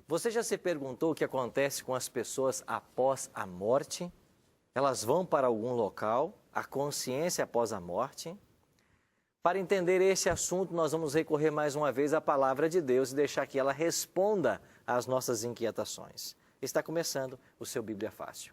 Você já se perguntou o que acontece com as pessoas após a morte? Elas vão para algum local, a consciência após a morte? Para entender esse assunto, nós vamos recorrer mais uma vez à palavra de Deus e deixar que ela responda às nossas inquietações. Está começando o seu Bíblia Fácil.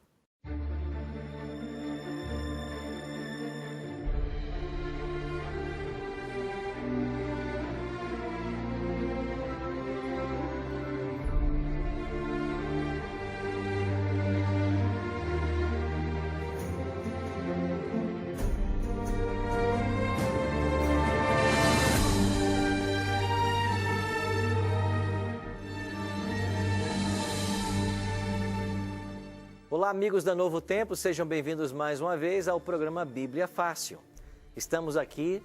Olá, amigos da Novo Tempo, sejam bem-vindos mais uma vez ao programa Bíblia Fácil. Estamos aqui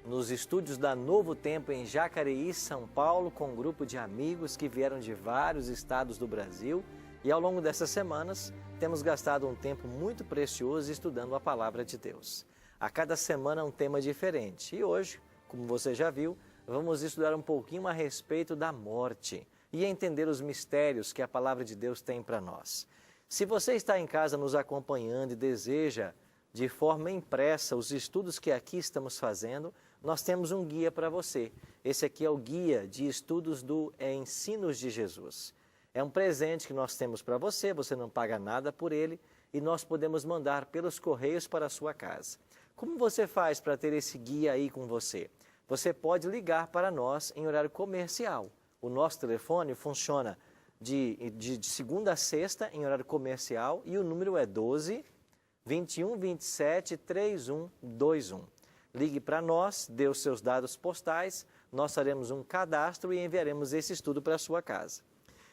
nos estúdios da Novo Tempo em Jacareí, São Paulo, com um grupo de amigos que vieram de vários estados do Brasil e ao longo dessas semanas temos gastado um tempo muito precioso estudando a Palavra de Deus. A cada semana um tema diferente e hoje, como você já viu, vamos estudar um pouquinho a respeito da morte e entender os mistérios que a Palavra de Deus tem para nós. Se você está em casa nos acompanhando e deseja de forma impressa os estudos que aqui estamos fazendo, nós temos um guia para você. Esse aqui é o guia de estudos do Ensinos de Jesus. É um presente que nós temos para você, você não paga nada por ele e nós podemos mandar pelos correios para a sua casa. Como você faz para ter esse guia aí com você? Você pode ligar para nós em horário comercial. O nosso telefone funciona de segunda a sexta em horário comercial e o número é 12 21 27 3121. Ligue para nós, dê os seus dados postais, nós faremos um cadastro e enviaremos esse estudo para a sua casa.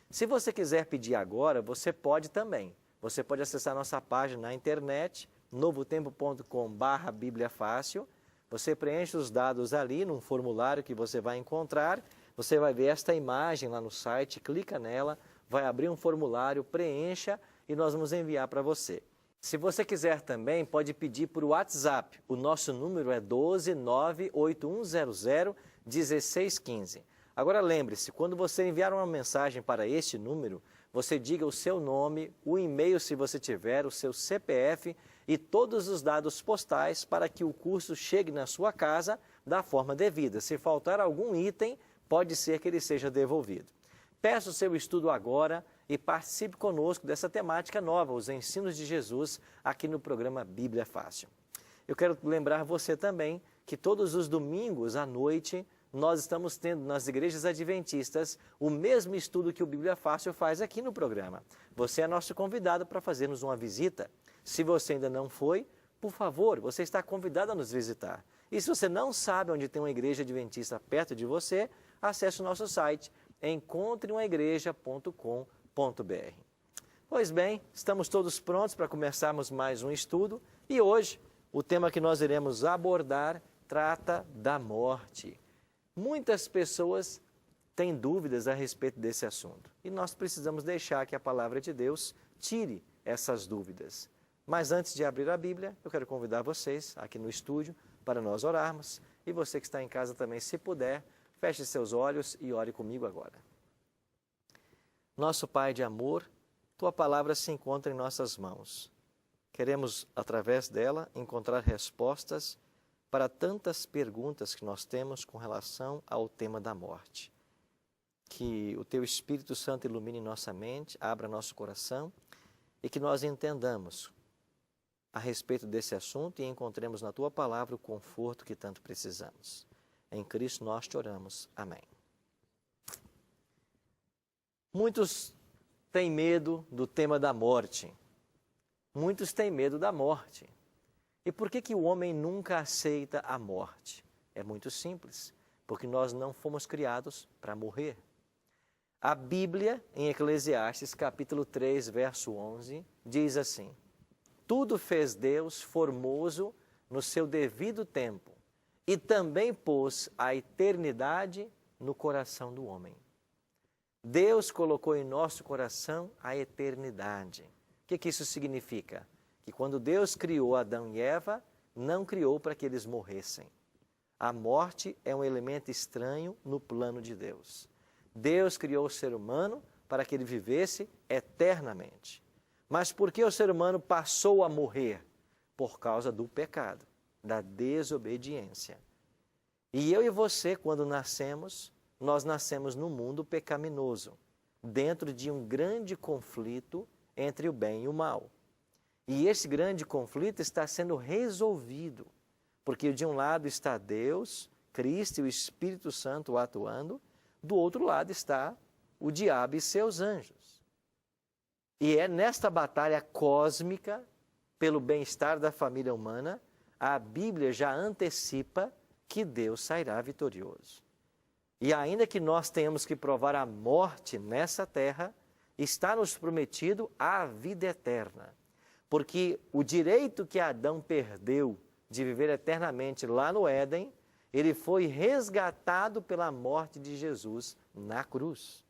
Se você quiser pedir agora, você pode também. Você pode acessar nossa página na internet, novotempo.com/Bíblia Fácil. Você preenche os dados ali num formulário que você vai encontrar. Você vai ver esta imagem lá no site, clica nela, vai abrir um formulário, preencha e nós vamos enviar para você. Se você quiser também, pode pedir por WhatsApp. O nosso número é 12 98100 1615. Agora lembre-se, quando você enviar uma mensagem para este número, você diga o seu nome, o e-mail se você tiver, o seu CPF e todos os dados postais para que o curso chegue na sua casa da forma devida. Se faltar algum item, pode ser que ele seja devolvido. Peça o seu estudo agora e participe conosco dessa temática nova, os ensinos de Jesus, aqui no programa Bíblia Fácil. Eu quero lembrar você também que todos os domingos à noite nós estamos tendo nas igrejas adventistas o mesmo estudo que o Bíblia Fácil faz aqui no programa. Você é nosso convidado para fazermos uma visita. Se você ainda não foi, por favor, você está convidado a nos visitar. E se você não sabe onde tem uma igreja adventista perto de você, acesse o nosso site, encontreumaigreja.com.br. Pois bem, estamos todos prontos para começarmos mais um estudo e hoje o tema que nós iremos abordar trata da morte. Muitas pessoas têm dúvidas a respeito desse assunto e nós precisamos deixar que a palavra de Deus tire essas dúvidas. Mas antes de abrir a Bíblia, eu quero convidar vocês aqui no estúdio para nós orarmos e você que está em casa também, se puder, feche seus olhos e ore comigo agora. Nosso Pai de amor, Tua palavra se encontra em nossas mãos. Queremos, através dela, encontrar respostas para tantas perguntas que nós temos com relação ao tema da morte. Que o Teu Espírito Santo ilumine nossa mente, abra nosso coração e que nós entendamos a respeito desse assunto e encontremos na Tua palavra o conforto que tanto precisamos. Em Cristo nós te oramos. Amém. Muitos têm medo do tema da morte. Muitos têm medo da morte. E por que o homem nunca aceita a morte? É muito simples, porque nós não fomos criados para morrer. A Bíblia, em Eclesiastes, capítulo 3, verso 11, diz assim: tudo fez Deus formoso no seu devido tempo, e também pôs a eternidade no coração do homem. Deus colocou em nosso coração a eternidade. O que isso significa? Que quando Deus criou Adão e Eva, não criou para que eles morressem. A morte é um elemento estranho no plano de Deus. Deus criou o ser humano para que ele vivesse eternamente. Mas por que o ser humano passou a morrer? Por causa do pecado, da desobediência. E eu e você, quando nascemos, nós nascemos num mundo pecaminoso, dentro de um grande conflito entre o bem e o mal. E esse grande conflito está sendo resolvido, porque de um lado está Deus, Cristo e o Espírito Santo atuando, do outro lado está o diabo e seus anjos. E é nesta batalha cósmica, pelo bem-estar da família humana, a Bíblia já antecipa que Deus sairá vitorioso. E ainda que nós tenhamos que provar a morte nessa terra, está nos prometido a vida eterna. Porque o direito que Adão perdeu de viver eternamente lá no Éden, ele foi resgatado pela morte de Jesus na cruz.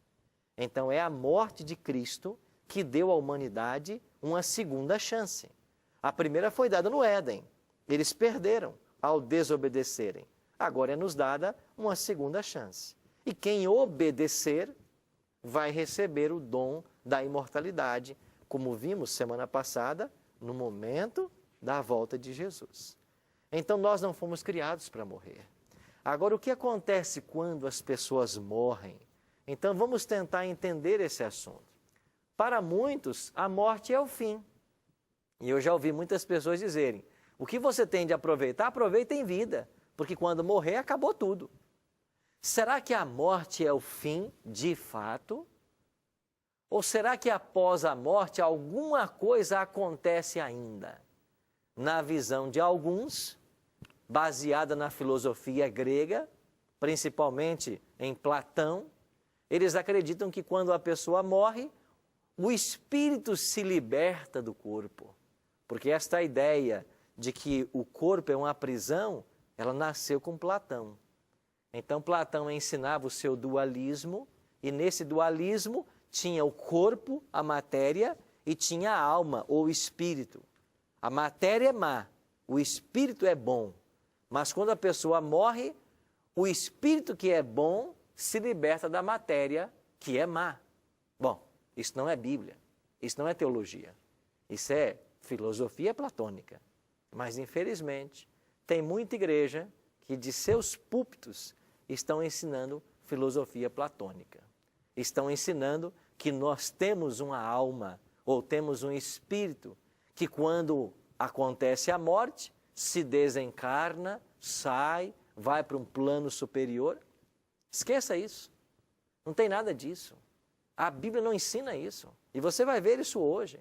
Então é a morte de Cristo que deu à humanidade uma segunda chance. A primeira foi dada no Éden. Eles perderam ao desobedecerem. Agora é nos dada uma segunda chance. E quem obedecer vai receber o dom da imortalidade, como vimos semana passada, no momento da volta de Jesus. Então nós não fomos criados para morrer. Agora, o que acontece quando as pessoas morrem? Então vamos tentar entender esse assunto. Para muitos, a morte é o fim. E eu já ouvi muitas pessoas dizerem, o que você tem de aproveitar, aproveita em vida, porque quando morrer, acabou tudo. Será que a morte é o fim, de fato? Ou será que após a morte alguma coisa acontece ainda? Na visão de alguns, baseada na filosofia grega, principalmente em Platão, eles acreditam que quando a pessoa morre, o espírito se liberta do corpo. Porque esta ideia de que o corpo é uma prisão, ela nasceu com Platão. Então Platão ensinava o seu dualismo, e nesse dualismo tinha o corpo, a matéria, e tinha a alma, ou espírito. A matéria é má, o espírito é bom. Mas quando a pessoa morre, o espírito que é bom se liberta da matéria que é má. Bom, isso não é Bíblia, isso não é teologia, isso é filosofia platônica. Mas, infelizmente, tem muita igreja que de seus púlpitos estão ensinando filosofia platônica. Estão ensinando que nós temos uma alma ou temos um espírito que quando acontece a morte, se desencarna, sai, vai para um plano superior. Esqueça isso. Não tem nada disso. A Bíblia não ensina isso. E você vai ver isso hoje.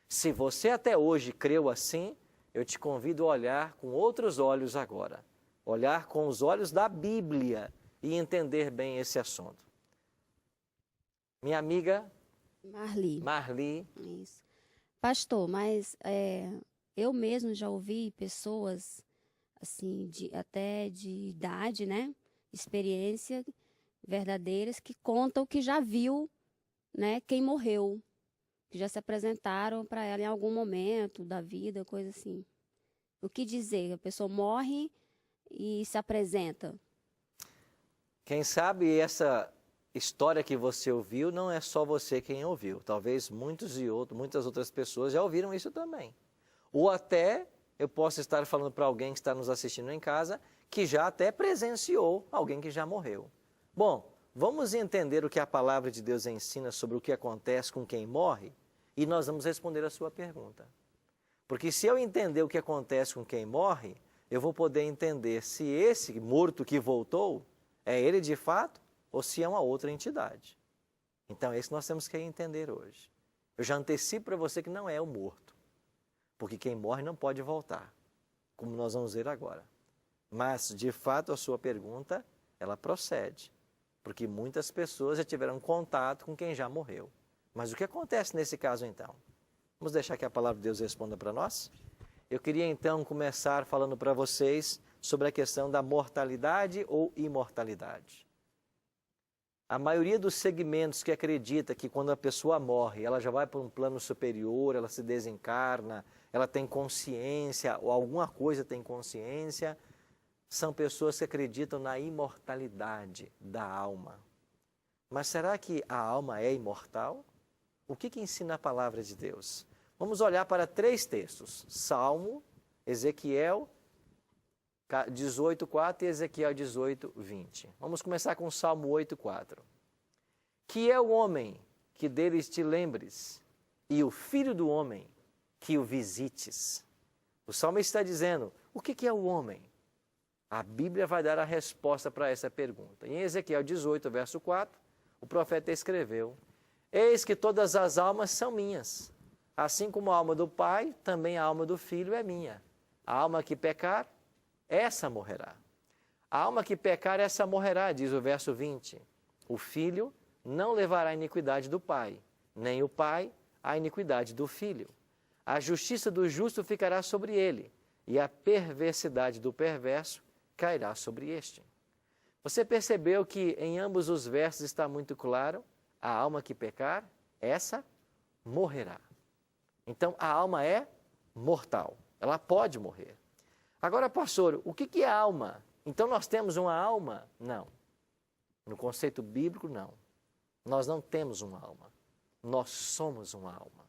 Se você até hoje creu assim, eu te convido a olhar com outros olhos agora. Olhar com os olhos da Bíblia e entender bem esse assunto. Minha amiga Marli. Isso. Pastor, mas eu mesmo já ouvi pessoas, assim, até de idade, né? Experiência verdadeiras, que contam que já viu, né, quem morreu, que já se apresentaram para ela em algum momento da vida, coisa assim. O que dizer? A pessoa morre e se apresenta. Quem sabe essa história que você ouviu não é só você quem ouviu. Talvez muitas outras pessoas já ouviram isso também. Ou até eu posso estar falando para alguém que está nos assistindo em casa que já até presenciou alguém que já morreu. Bom, vamos entender o que a palavra de Deus ensina sobre o que acontece com quem morre e nós vamos responder a sua pergunta. Porque se eu entender o que acontece com quem morre, eu vou poder entender se esse morto que voltou é ele de fato ou se é uma outra entidade. Então, é isso que nós temos que entender hoje. Eu já antecipo para você que não é o morto, porque quem morre não pode voltar, como nós vamos ver agora. Mas, de fato, a sua pergunta, ela procede, porque muitas pessoas já tiveram contato com quem já morreu. Mas o que acontece nesse caso, então? Vamos deixar que a palavra de Deus responda para nós? Eu queria, então, começar falando para vocês sobre a questão da mortalidade ou imortalidade. A maioria dos segmentos que acredita que quando a pessoa morre, ela já vai para um plano superior, ela se desencarna, ela tem consciência, ou alguma coisa tem consciência, são pessoas que acreditam na imortalidade da alma. Mas será que a alma é imortal? O que ensina a palavra de Deus? Vamos olhar para 3 textos. Salmo, Ezequiel 18:4 e Ezequiel 18:20. Vamos começar com Salmo 8:4. Que é o homem que deles te lembres, e o filho do homem que o visites. O salmista está dizendo, o que é o homem? A Bíblia vai dar a resposta para essa pergunta. Em Ezequiel 18, verso 4, o profeta escreveu, eis que todas as almas são minhas, assim como a alma do Pai, também a alma do Filho é minha. A alma que pecar, essa morrerá. A alma que pecar, essa morrerá, diz o verso 20. O Filho não levará a iniquidade do Pai, nem o Pai a iniquidade do Filho. A justiça do justo ficará sobre ele, e a perversidade do perverso cairá sobre este. Você percebeu que em ambos os versos está muito claro, a alma que pecar, essa morrerá. Então a alma é mortal, ela pode morrer. Agora, pastor, o que é alma? Então nós temos uma alma? Não. No conceito bíblico, não. Nós não temos uma alma. Nós somos uma alma.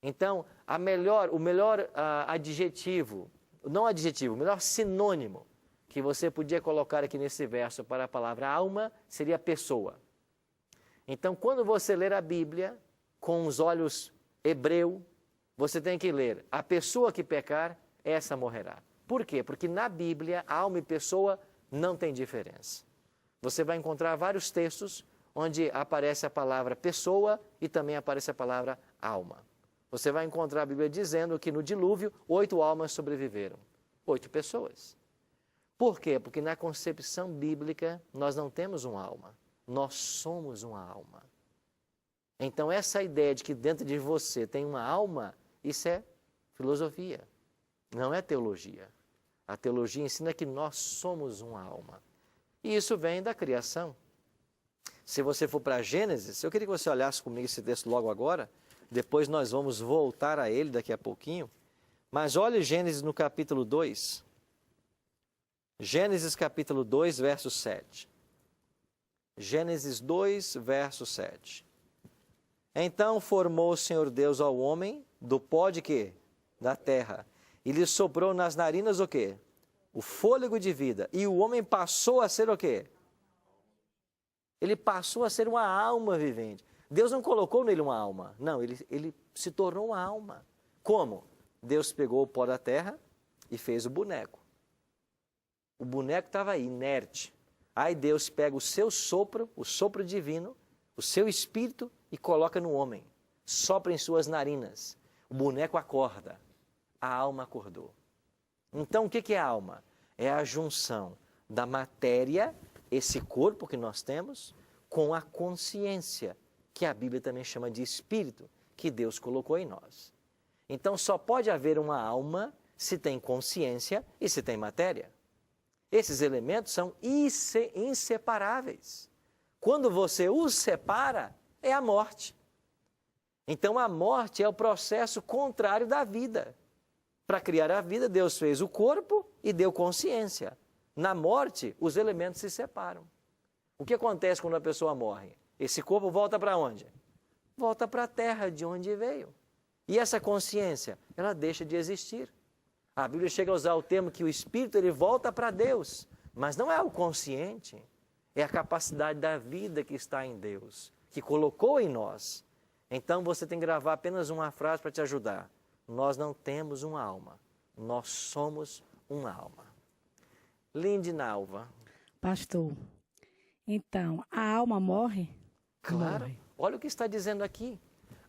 Então, o melhor adjetivo, não adjetivo, o melhor sinônimo que você podia colocar aqui nesse verso para a palavra alma seria pessoa. Então, quando você ler a Bíblia com os olhos hebreu, você tem que ler, a pessoa que pecar, essa morrerá. Por quê? Porque na Bíblia, alma e pessoa não tem diferença. Você vai encontrar vários textos onde aparece a palavra pessoa e também aparece a palavra alma. Você vai encontrar a Bíblia dizendo que no dilúvio, 8 almas sobreviveram. 8 pessoas. Por quê? Porque na concepção bíblica, nós não temos uma alma. Nós somos uma alma. Então, essa ideia de que dentro de você tem uma alma, isso é filosofia, não é teologia. A teologia ensina que nós somos uma alma. E isso vem da criação. Se você for para Gênesis, eu queria que você olhasse comigo esse texto logo agora, depois nós vamos voltar a ele daqui a pouquinho. Mas olhe Gênesis no capítulo 2. Gênesis capítulo 2, verso 7. Gênesis 2, verso 7. Então formou o Senhor Deus ao homem do pó de quê? Da terra. E lhe soprou nas narinas o quê? O fôlego de vida. E o homem passou a ser o quê? Ele passou a ser uma alma vivente. Deus não colocou nele uma alma. Não, ele se tornou uma alma. Como? Deus pegou o pó da terra e fez o boneco. O boneco estava aí, inerte. Aí Deus pega o seu sopro, o sopro divino, o seu espírito e coloca no homem. Sopra em suas narinas. O boneco acorda. A alma acordou. Então, o que é a alma? É a junção da matéria, esse corpo que nós temos, com a consciência, que a Bíblia também chama de espírito, que Deus colocou em nós. Então, só pode haver uma alma se tem consciência e se tem matéria. Esses elementos são inseparáveis. Quando você os separa, é a morte. Então, a morte é o processo contrário da vida. Para criar a vida, Deus fez o corpo e deu consciência. Na morte, os elementos se separam. O que acontece quando a pessoa morre? Esse corpo volta para onde? Volta para a terra de onde veio. E essa consciência, ela deixa de existir. A Bíblia chega a usar o termo que o espírito ele volta para Deus, mas não é o consciente, é a capacidade da vida que está em Deus, que colocou em nós. Então você tem que gravar apenas uma frase para te ajudar. Nós não temos uma alma, nós somos uma alma. Lindinalva. Pastor, então, a alma morre? Claro, Morre. Olha o que está dizendo aqui.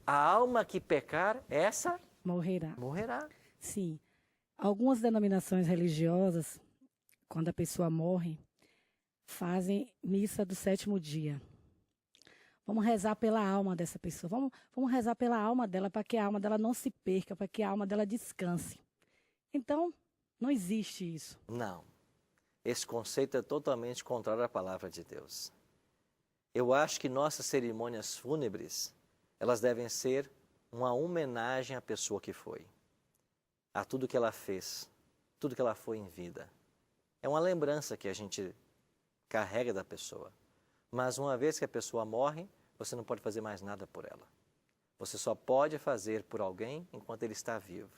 A alma que pecar, essa Morrerá. morrerá. Sim. Algumas denominações religiosas, quando a pessoa morre, fazem missa do 7º dia. Vamos rezar pela alma dessa pessoa. Vamos rezar pela alma dela, para que a alma dela não se perca, para que a alma dela descanse. Então, não existe isso. Não. Esse conceito é totalmente contrário à palavra de Deus. Eu acho que nossas cerimônias fúnebres, elas devem ser uma homenagem à pessoa que foi, a tudo que ela fez, tudo que ela foi em vida. É uma lembrança que a gente carrega da pessoa. Mas uma vez que a pessoa morre, você não pode fazer mais nada por ela. Você só pode fazer por alguém enquanto ele está vivo.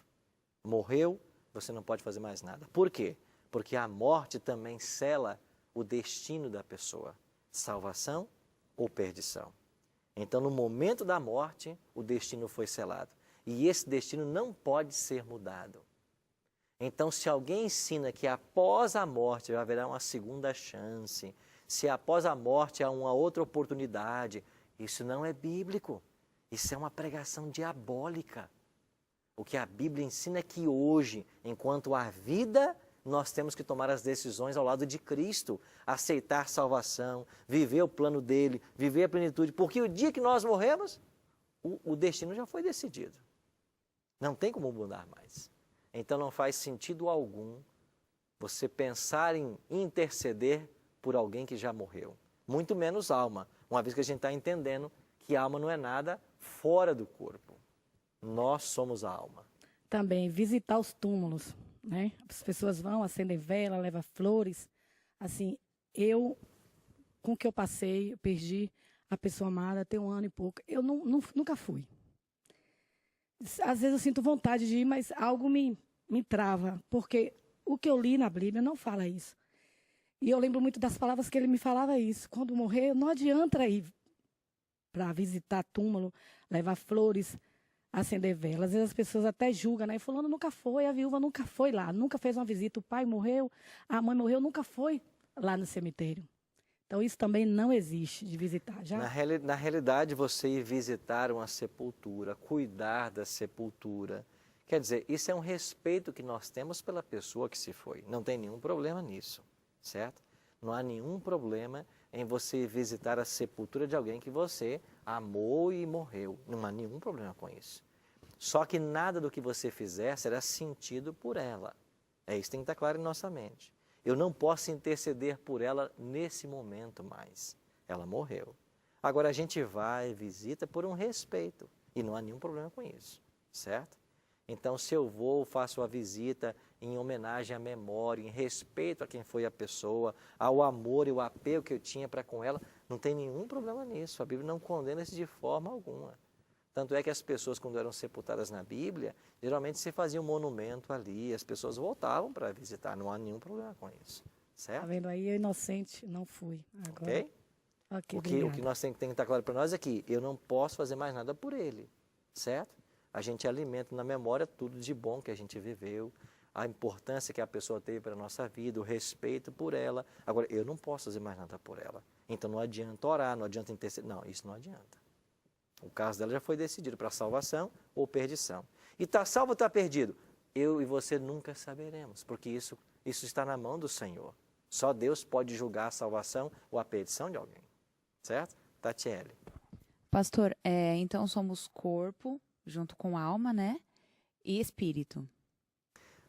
Morreu, você não pode fazer mais nada. Por quê? Porque a morte também sela o destino da pessoa, salvação ou perdição. Então, no momento da morte, o destino foi selado. E esse destino não pode ser mudado. Então, se alguém ensina que após a morte haverá uma segunda chance, se após a morte há uma outra oportunidade, isso não é bíblico. Isso é uma pregação diabólica. O que a Bíblia ensina é que hoje, enquanto há vida, nós temos que tomar as decisões ao lado de Cristo, aceitar salvação, viver o plano dele, viver a plenitude, porque o dia que nós morremos, o destino já foi decidido. Não tem como mudar mais. Então não faz sentido algum você pensar em interceder por alguém que já morreu. Muito menos alma, uma vez que a gente está entendendo que a alma não é nada fora do corpo. Nós somos a alma. Também visitar os túmulos, né? As pessoas vão, acendem vela, levam flores. Assim, com o que eu passei, eu perdi a pessoa amada, tem 1 ano e pouco. Eu nunca fui. Às vezes eu sinto vontade de ir, mas algo me trava, porque o que eu li na Bíblia não fala isso. E eu lembro muito das palavras que ele me falava isso. Quando morrer, não adianta ir para visitar túmulo, levar flores, acender velas. Às vezes as pessoas até julgam, né? Fulano nunca foi, a viúva nunca foi lá, nunca fez uma visita, o pai morreu, a mãe morreu, nunca foi lá no cemitério. Então isso também não existe de visitar. Já? Na realidade, você ir visitar uma sepultura, cuidar da sepultura, quer dizer, isso é um respeito que nós temos pela pessoa que se foi. Não tem nenhum problema nisso, certo? Não há nenhum problema em você visitar a sepultura de alguém que você amou e morreu. Não há nenhum problema com isso. Só que nada do que você fizer será sentido por ela. Isso que tem que estar claro em nossa mente. Eu não posso interceder por ela nesse momento mais. Ela morreu. Agora a gente vai e visita por um respeito. E não há nenhum problema com isso, certo? Então, se eu vou, faço a visita em homenagem à memória, em respeito a quem foi a pessoa, ao amor e o apego que eu tinha para com ela, não tem nenhum problema nisso. A Bíblia não condena isso de forma alguma. Tanto é que as pessoas, quando eram sepultadas na Bíblia, geralmente se fazia um monumento ali, as pessoas voltavam para visitar, não há nenhum problema com isso, certo? Tá vendo aí, eu inocente, não fui. Agora, ok? O que nós tem que estar claro para nós é que eu não posso fazer mais nada por ele, certo? A gente alimenta na memória tudo de bom que a gente viveu, a importância que a pessoa teve para a nossa vida, o respeito por ela. Agora, eu não posso fazer mais nada por ela. Então não adianta orar, não adianta interceder. Não, isso não adianta. O caso dela já foi decidido para salvação ou perdição. E está salvo ou está perdido? Eu e você nunca saberemos, porque isso está na mão do Senhor. Só Deus pode julgar a salvação ou a perdição de alguém. Certo? Tatiele. Pastor, então somos corpo, junto com alma, né? E espírito.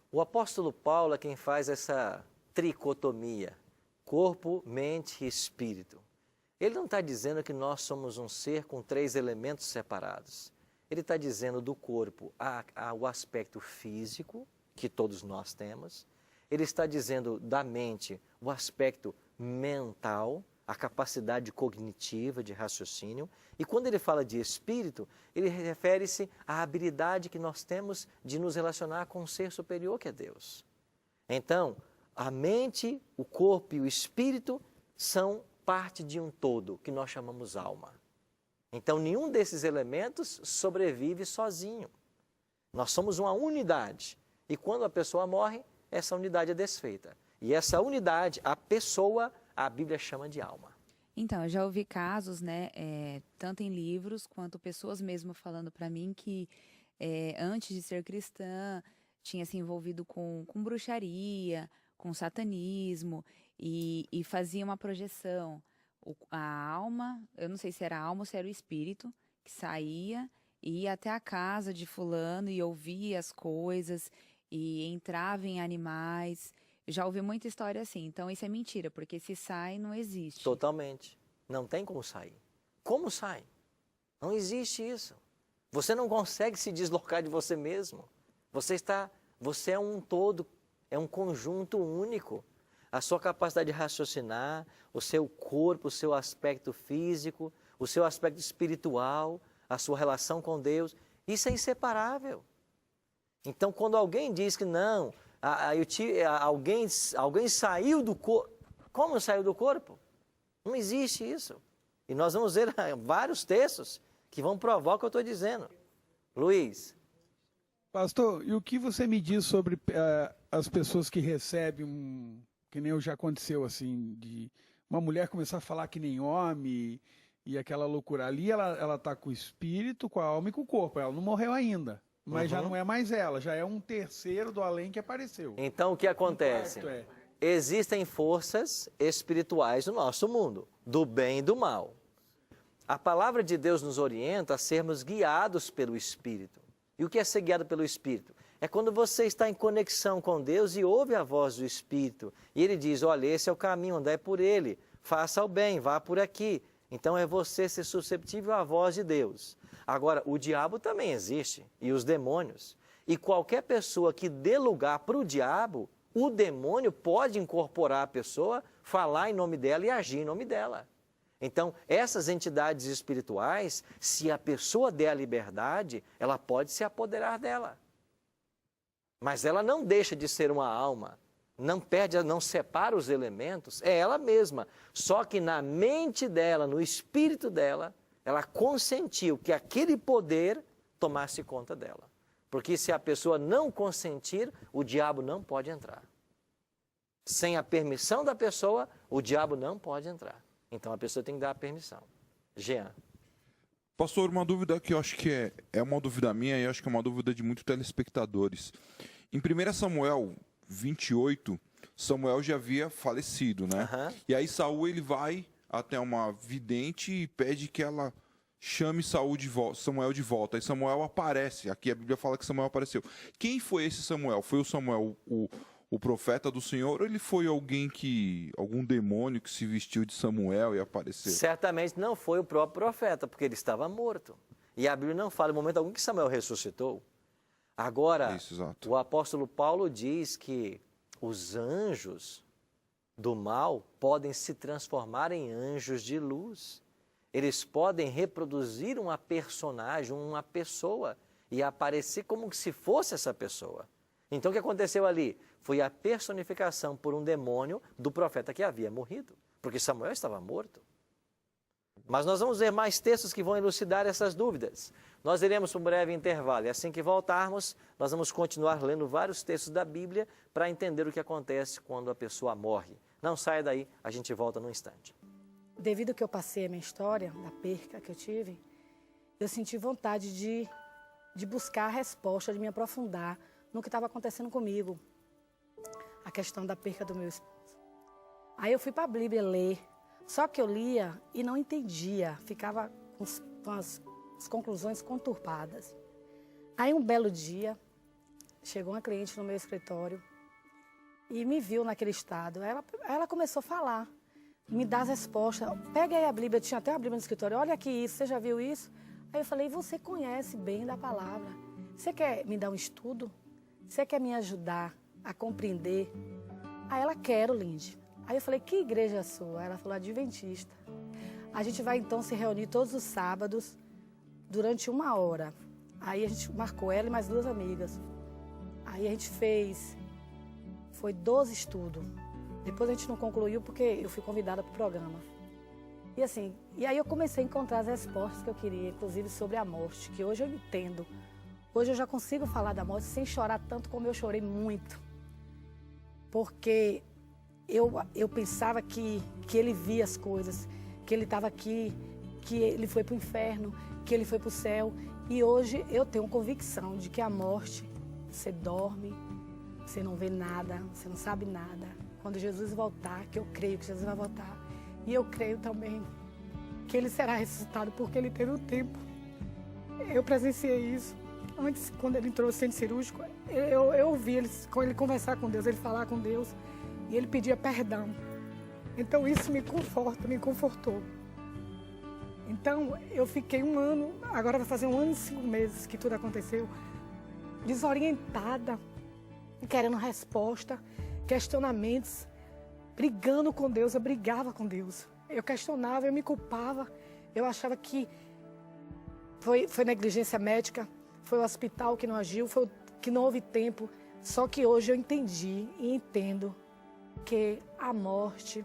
O apóstolo Paulo é quem faz essa tricotomia, corpo, mente e espírito. Ele não está dizendo que nós somos um ser com 3 elementos separados. Ele está dizendo do corpo há o aspecto físico, que todos nós temos. Ele está dizendo da mente o aspecto mental, a capacidade cognitiva de raciocínio. E quando ele fala de espírito, ele refere-se à habilidade que nós temos de nos relacionar com um ser superior que é Deus. Então, a mente, o corpo e o espírito são parte de um todo, que nós chamamos alma. Então, nenhum desses elementos sobrevive sozinho. Nós somos uma unidade. E quando a pessoa morre, essa unidade é desfeita. E essa unidade, a pessoa, a Bíblia chama de alma. Então, eu já ouvi casos, né, tanto em livros, quanto pessoas mesmo falando para mim que antes de ser cristã, tinha se envolvido com bruxaria, com satanismo, e fazia uma projeção. A alma, eu não sei se era a alma ou se era o espírito, que saía e ia até a casa de fulano e ouvia as coisas, e entrava em animais. Já ouvi muita história assim, então isso é mentira, porque se sai, não existe. Totalmente. Não tem como sair. Como sai? Não existe isso. Você não consegue se deslocar de você mesmo. Você é um todo, é um conjunto único. a sua capacidade de raciocinar, o seu corpo, o seu aspecto físico, o seu aspecto espiritual, a sua relação com Deus. Isso é inseparável. Então, quando alguém diz que não, alguém saiu do corpo, como saiu do corpo? Não existe isso. E nós vamos ver vários textos que vão provar o que eu estou dizendo. Luiz. Pastor, e o que você me diz sobre as pessoas que recebem, que nem já aconteceu assim, de uma mulher começar a falar que nem homem e aquela loucura ali, ela está com o espírito, com a alma e com o corpo. Ela não morreu ainda, mas já não é mais ela, já é um terceiro do além que apareceu. Então o que acontece? Existem forças espirituais no nosso mundo, do bem e do mal. A palavra de Deus nos orienta a sermos guiados pelo Espírito. E o que é ser guiado pelo Espírito? É quando você está em conexão com Deus e ouve a voz do Espírito. E Ele diz, olha, esse é o caminho, andai por ele, faça o bem, vá por aqui. Então é você ser susceptível à voz de Deus. Agora, o diabo também existe, e os demônios. E qualquer pessoa que dê lugar para o diabo, o demônio pode incorporar a pessoa, falar em nome dela e agir em nome dela. Então, essas entidades espirituais, se a pessoa der a liberdade, ela pode se apoderar dela. Mas ela não deixa de ser uma alma, não separa os elementos, é ela mesma. Só que na mente dela, no espírito dela, ela consentiu que aquele poder tomasse conta dela. Porque se a pessoa não consentir, o diabo não pode entrar. Sem a permissão da pessoa, o diabo não pode entrar. Então a pessoa tem que dar a permissão. Jean. Pastor, uma dúvida que eu acho que é uma dúvida minha e acho que é uma dúvida de muitos telespectadores. Em 1 Samuel 28, Samuel já havia falecido, né? E aí Saul ele vai até uma vidente e pede que ela chame Samuel de volta. Aí Samuel aparece. Aqui a Bíblia fala que Samuel apareceu. Quem foi esse Samuel? Foi o Samuel, o profeta do Senhor, ou ele foi algum demônio que se vestiu de Samuel e apareceu? Certamente não foi o próprio profeta, porque ele estava morto. E a Bíblia não fala em momento algum que Samuel ressuscitou. Agora, o apóstolo Paulo diz que os anjos do mal podem se transformar em anjos de luz. Eles podem reproduzir uma personagem, uma pessoa, e aparecer como se fosse essa pessoa. Então o que aconteceu ali? Foi a personificação por um demônio do profeta que havia morrido, porque Samuel estava morto. Mas nós vamos ver mais textos que vão elucidar essas dúvidas. Nós iremos para um breve intervalo e assim que voltarmos, nós vamos continuar lendo vários textos da Bíblia para entender o que acontece quando a pessoa morre. Não saia daí, a gente volta num instante. Devido ao que eu passei, a minha história, da perca que eu tive, eu senti vontade de buscar a resposta, de me aprofundar no que estava acontecendo comigo. A questão da perca do meu esposo. Aí eu fui para a Bíblia ler, só que eu lia e não entendia, ficava com as conclusões conturbadas. Aí um belo dia, chegou uma cliente no meu escritório e me viu naquele estado. Ela começou a falar, me dar as respostas. Pega aí a Bíblia, tinha até a Bíblia no escritório, olha aqui isso, você já viu isso? Aí eu falei, você conhece bem da palavra, você quer me dar um estudo? Você quer me ajudar a compreender? Aí ela, quero, Lindy. Aí eu falei, que igreja é a sua? Ela falou, adventista. A gente vai então se reunir todos os sábados, durante 1 hora. Aí a gente marcou ela e mais 2 amigas. Aí a gente foi 12 estudos. Depois a gente não concluiu porque eu fui convidada para o programa. E aí eu comecei a encontrar as respostas que eu queria, inclusive sobre a morte, que hoje eu entendo. Hoje eu já consigo falar da morte sem chorar tanto como eu chorei muito. Porque eu pensava que ele via as coisas, que ele estava aqui, que ele foi para o inferno, que ele foi para o céu. E hoje eu tenho convicção de que a morte, você dorme, você não vê nada, você não sabe nada. Quando Jesus voltar, que eu creio que Jesus vai voltar, e eu creio também que ele será ressuscitado porque ele teve o tempo. Eu presenciei isso. Antes, quando ele entrou no centro cirúrgico, eu ouvi ele conversar com Deus, ele falar com Deus, e ele pedia perdão. Então isso me conforta, me confortou. Então eu fiquei 1 ano, agora vai fazer 1 ano e 5 meses que tudo aconteceu, desorientada, querendo resposta, questionamentos. brigando com Deus, eu brigava com Deus. Eu questionava, eu me culpava, eu achava que foi negligência médica, foi o hospital que não agiu, foi que não houve tempo. Só que hoje eu entendi e entendo que a morte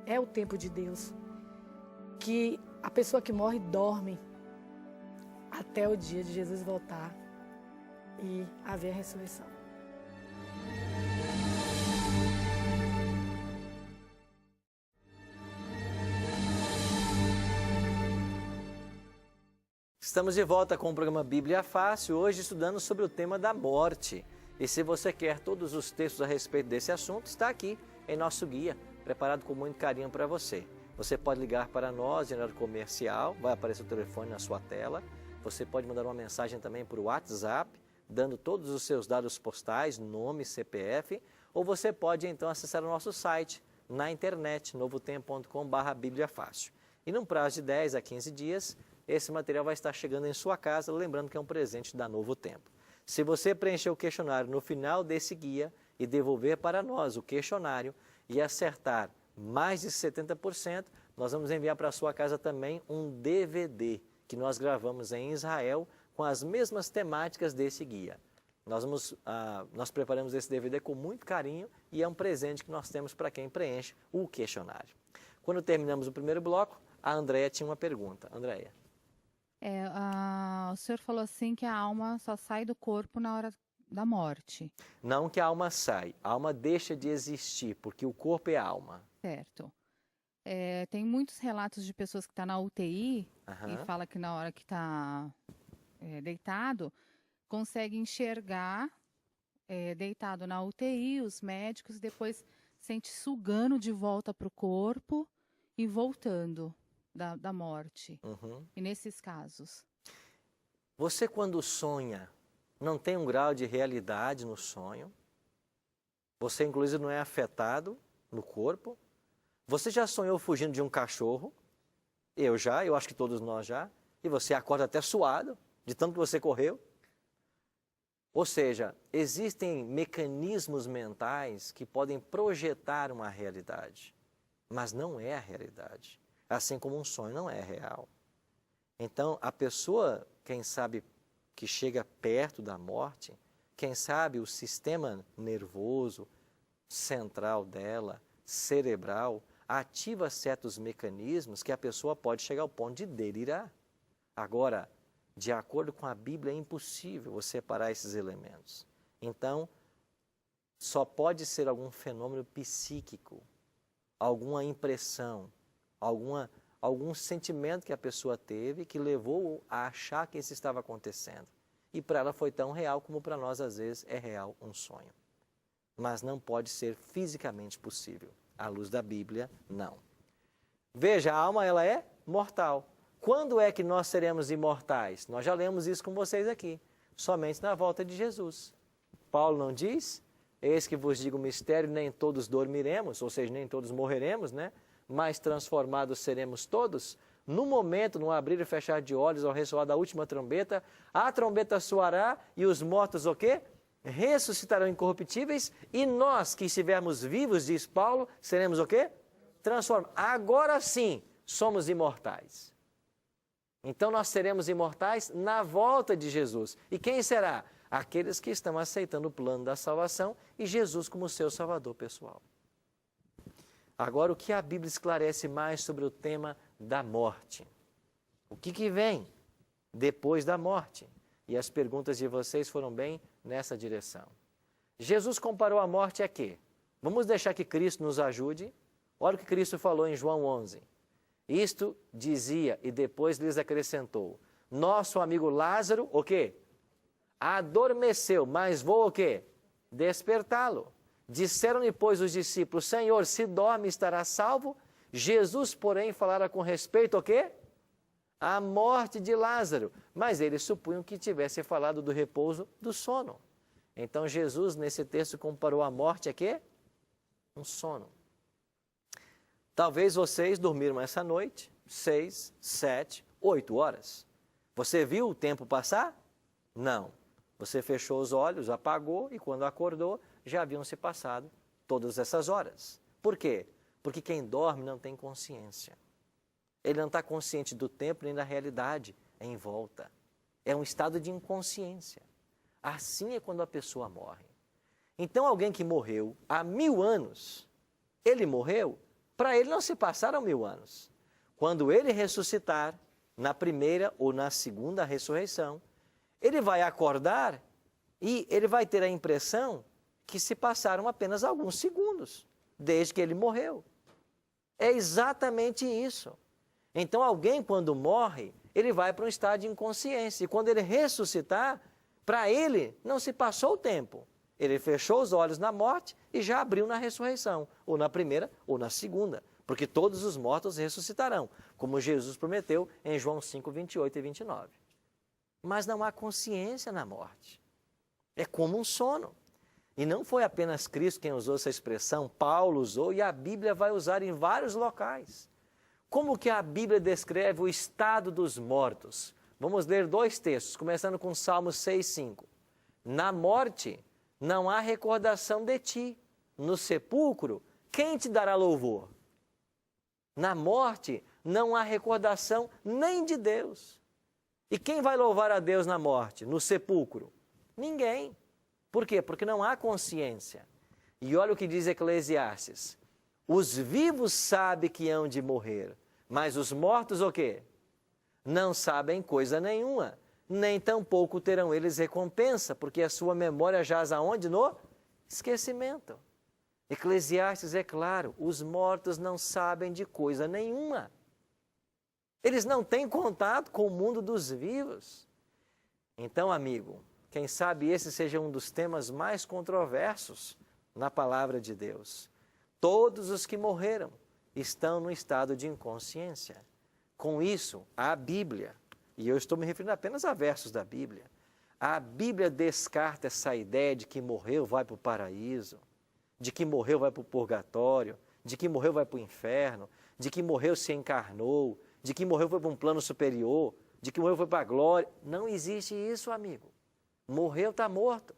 é o tempo de Deus. Que a pessoa que morre dorme até o dia de Jesus voltar e haver a ressurreição. Estamos de volta com o programa Bíblia Fácil, hoje estudando sobre o tema da morte. E se você quer todos os textos a respeito desse assunto, está aqui em nosso guia, preparado com muito carinho para você. Você pode ligar para nós em horário comercial, vai aparecer o telefone na sua tela. Você pode mandar uma mensagem também por WhatsApp, dando todos os seus dados postais, nome, CPF, ou você pode então acessar o nosso site na internet, novotempo.com/bibliafácil. E num prazo de 10 a 15 dias, esse material vai estar chegando em sua casa, lembrando que é um presente da Novo Tempo. Se você preencher o questionário no final desse guia e devolver para nós o questionário e acertar mais de 70%, nós vamos enviar para a sua casa também um DVD que nós gravamos em Israel com as mesmas temáticas desse guia. Nós preparamos esse DVD com muito carinho e é um presente que nós temos para quem preenche o questionário. Quando terminamos o primeiro bloco, a Andréia tinha uma pergunta. Andréia. O senhor falou assim que a alma só sai do corpo na hora da morte. Não que a alma sai, a alma deixa de existir, porque o corpo é a alma. Certo. Tem muitos relatos de pessoas que estão na UTI e fala que na hora que está deitado, consegue enxergar deitado na UTI, os médicos, depois sente sugando de volta para o corpo e voltando da morte. E nesses casos? Você quando sonha, não tem um grau de realidade no sonho? Você inclusive não é afetado no corpo? Você já sonhou fugindo de um cachorro? Eu acho que todos nós já. E você acorda até suado, de tanto que você correu. Ou seja, existem mecanismos mentais que podem projetar uma realidade, mas não é a realidade. Assim como um sonho não é real. Então, a pessoa, quem sabe, que chega perto da morte, quem sabe o sistema nervoso central dela, cerebral, ativa certos mecanismos que a pessoa pode chegar ao ponto de delirar. Agora, de acordo com a Bíblia, é impossível você separar esses elementos. Então, só pode ser algum fenômeno psíquico, alguma impressão, algum sentimento que a pessoa teve que levou a achar que isso estava acontecendo. E para ela foi tão real como para nós, às vezes, é real um sonho. Mas não pode ser fisicamente possível. À luz da Bíblia, não. Veja, a alma ela é mortal. Quando é que nós seremos imortais? Nós já lemos isso com vocês aqui. Somente na volta de Jesus. Paulo não diz? Eis que vos digo o mistério, nem todos dormiremos, ou seja, nem todos morreremos, né? Mas transformados seremos todos. No momento, no abrir e fechar de olhos, ao ressoar da última trombeta, a trombeta soará e os mortos o quê? Ressuscitarão incorruptíveis e nós que estivermos vivos, diz Paulo, seremos o quê? Transformados. Agora sim, somos imortais. Então nós seremos imortais na volta de Jesus. E quem será? Aqueles que estão aceitando o plano da salvação e Jesus como seu salvador pessoal. Agora, o que a Bíblia esclarece mais sobre o tema da morte? O que vem depois da morte? E as perguntas de vocês foram bem nessa direção. Jesus comparou a morte a quê? Vamos deixar que Cristo nos ajude? Olha o que Cristo falou em João 11. Isto dizia e depois lhes acrescentou. Nosso amigo Lázaro, o quê? Adormeceu, mas vou o quê? Despertá-lo. Disseram-lhe, pois, os discípulos, Senhor, se dorme, estará salvo? Jesus, porém, falara com respeito ao quê? A morte de Lázaro. Mas eles supunham que tivesse falado do repouso do sono. Então, Jesus, nesse texto, comparou a morte a quê? Um sono. Talvez vocês dormiram essa noite 6, 7, 8 horas. Você viu o tempo passar? Não. Você fechou os olhos, apagou e quando acordou, já haviam se passado todas essas horas. Por quê? Porque quem dorme não tem consciência. Ele não está consciente do tempo nem da realidade em volta. É um estado de inconsciência. Assim é quando a pessoa morre. Então, alguém que morreu há 1000 anos, ele morreu, para ele não se passaram 1000 anos. Quando ele ressuscitar, na primeira ou na segunda ressurreição, ele vai acordar e ele vai ter a impressão que se passaram apenas alguns segundos, desde que ele morreu. É exatamente isso. Então, alguém, quando morre, ele vai para um estado de inconsciência. E quando ele ressuscitar, para ele não se passou o tempo. Ele fechou os olhos na morte e já abriu na ressurreição, ou na primeira ou na segunda, porque todos os mortos ressuscitarão, como Jesus prometeu em João 5, 28 e 29. Mas não há consciência na morte. É como um sono. E não foi apenas Cristo quem usou essa expressão, Paulo usou e a Bíblia vai usar em vários locais. Como que a Bíblia descreve o estado dos mortos? Vamos ler 2 textos, começando com Salmos 6, 5. Na morte não há recordação de ti. No sepulcro, quem te dará louvor? Na morte não há recordação nem de Deus. E quem vai louvar a Deus na morte, no sepulcro? Ninguém. Por quê? Porque não há consciência. E olha o que diz Eclesiastes. Os vivos sabem que hão de morrer, mas os mortos o quê? Não sabem coisa nenhuma, nem tampouco terão eles recompensa, porque a sua memória jaz aonde? No esquecimento. Eclesiastes é claro, os mortos não sabem de coisa nenhuma. Eles não têm contato com o mundo dos vivos. Então, amigo, quem sabe esse seja um dos temas mais controversos na palavra de Deus. Todos os que morreram estão no estado de inconsciência. Com isso, a Bíblia, e eu estou me referindo apenas a versos da Bíblia, a Bíblia descarta essa ideia de que morreu vai para o paraíso, de que morreu vai para o purgatório, de que morreu vai para o inferno, de que morreu se encarnou, de que morreu foi para um plano superior, de que morreu foi para a glória. Não existe isso, amigo. Morreu, está morto.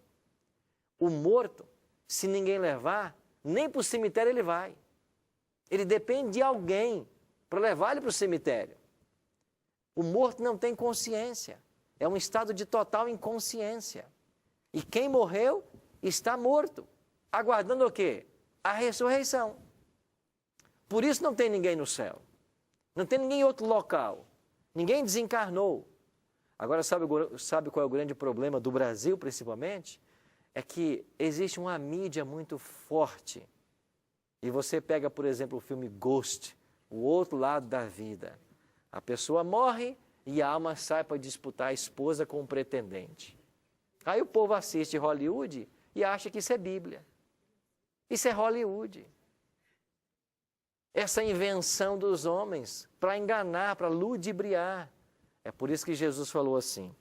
O morto, se ninguém levar, nem para o cemitério ele vai. Ele depende de alguém para levar ele para o cemitério. O morto não tem consciência. É um estado de total inconsciência. E quem morreu está morto. Aguardando o quê? A ressurreição. Por isso não tem ninguém no céu. Não tem ninguém em outro local. Ninguém desencarnou. Agora, sabe qual é o grande problema do Brasil, principalmente? É que existe uma mídia muito forte. E você pega, por exemplo, o filme Ghost, O Outro Lado da Vida. A pessoa morre e a alma sai para disputar a esposa com o pretendente. Aí o povo assiste Hollywood e acha que isso é Bíblia. Isso é Hollywood. Essa invenção dos homens para enganar, para ludibriar. É por isso que Jesus falou assim: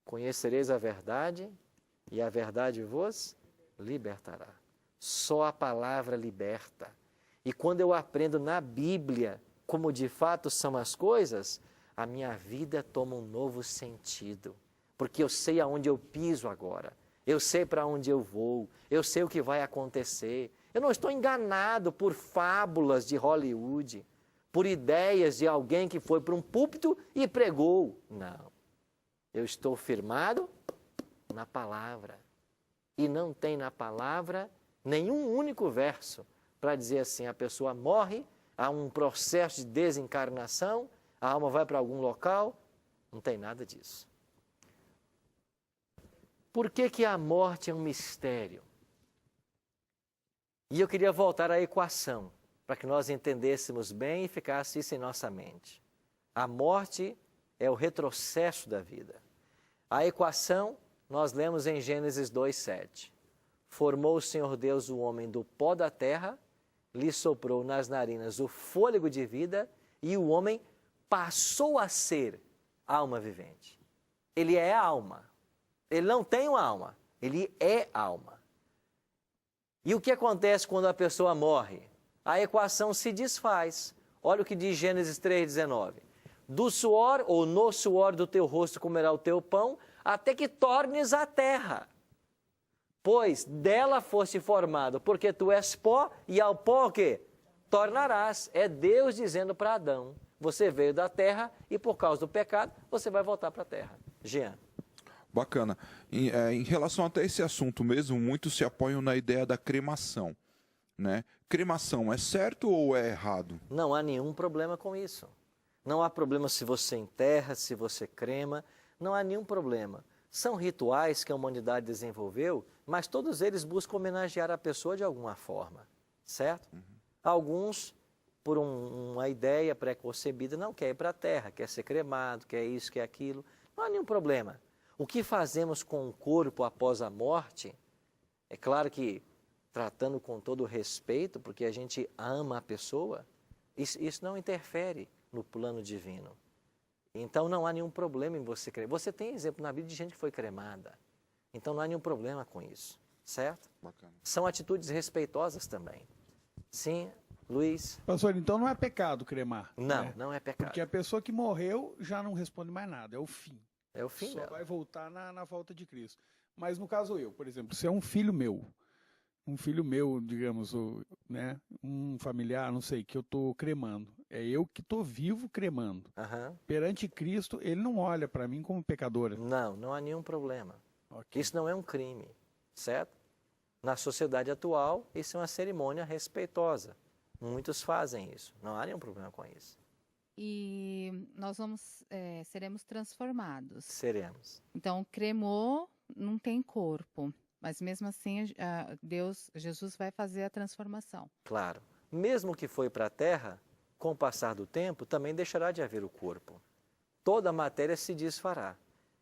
conhecereis a verdade e a verdade vos libertará. Só a palavra liberta. E quando eu aprendo na Bíblia como de fato são as coisas, a minha vida toma um novo sentido. Porque eu sei aonde eu piso agora. Eu sei para onde eu vou. Eu sei o que vai acontecer. Eu não estou enganado por fábulas de Hollywood, por ideias de alguém que foi para um púlpito e pregou. Não. Eu estou firmado na palavra. E não tem na palavra nenhum único verso para dizer assim, a pessoa morre, há um processo de desencarnação, a alma vai para algum local. Não tem nada disso. Por que a morte é um mistério? E eu queria voltar à equação, para que nós entendêssemos bem e ficasse isso em nossa mente. A morte é o retrocesso da vida. A equação nós lemos em Gênesis 2:7. Formou o Senhor Deus o homem do pó da terra, lhe soprou nas narinas o fôlego de vida e o homem passou a ser alma vivente. Ele é alma. Ele não tem uma alma, ele é alma. E o que acontece quando a pessoa morre? A equação se desfaz. Olha o que diz Gênesis 3:19. Do suor ou no suor do teu rosto comerá o teu pão, até que tornes a terra. Pois dela foste formado, porque tu és pó, e ao pó o quê? Tornarás. É Deus dizendo para Adão, você veio da terra e por causa do pecado, você vai voltar para a terra. Jean. Bacana. Em relação até esse assunto mesmo, muitos se apoiam na ideia da cremação, né? Cremação é certo ou é errado? Não há nenhum problema com isso. Não há problema se você enterra, se você crema, não há nenhum problema. São rituais que a humanidade desenvolveu, mas todos eles buscam homenagear a pessoa de alguma forma, certo? Alguns, por uma ideia pré-concebida, não quer ir para a terra, quer ser cremado, quer isso, quer aquilo. Não há nenhum problema. O que fazemos com o corpo após a morte, é claro que tratando com todo o respeito, porque a gente ama a pessoa, isso não interfere no plano divino. Então não há nenhum problema em você cremar. Você tem exemplo na Bíblia de gente que foi cremada. Então não há nenhum problema com isso, certo? Bacana. São atitudes respeitosas também. Sim, Luiz? Pastor, então não é pecado cremar? Não, né? não é pecado. Porque a pessoa que morreu já não responde mais nada, é o fim. É o fim Só dela. vai voltar na volta de Cristo. Mas no caso eu, por exemplo, se é um filho meu, digamos, né, um familiar, não sei, que eu estou cremando, é eu que estou vivo cremando. Aham. Perante Cristo, ele não olha para mim como pecadora. Não, não há nenhum problema. Ok. Isso não é um crime, certo? Na sociedade atual, isso é uma cerimônia respeitosa. Muitos fazem isso. Não há nenhum problema com isso. E nós seremos transformados. Seremos. Então, cremou, não tem corpo. Mas mesmo assim, Jesus vai fazer a transformação. Claro. Mesmo que foi para a terra, com o passar do tempo, também deixará de haver o corpo. Toda a matéria se desfará.